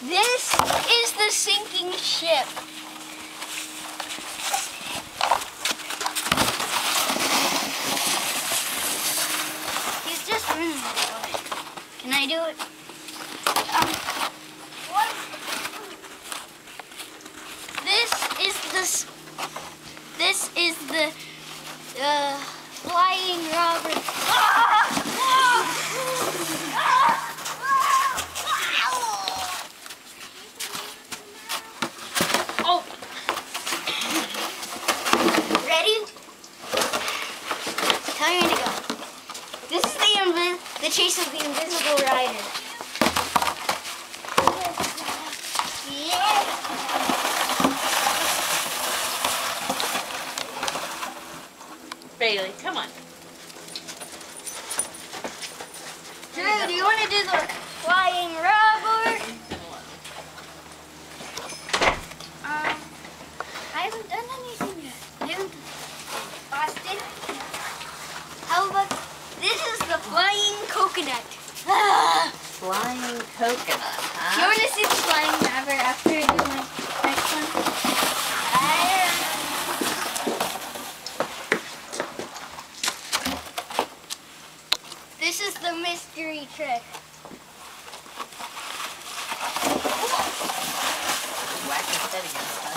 This is the sinking ship. He's just running it. Can I do it? What? This is the flying robber. Oh. Ready? Tell me when to go. This is the chase of the invisible rider. Yeah. Bailey, come on. Drew, do you want to do the flying robber? I haven't done anything yet. You haven't Boston? How about this is the flying coconut? Flying coconut, huh? You want to see the flying robber after I do my next one? This is the mystery trick. Whack his head against us.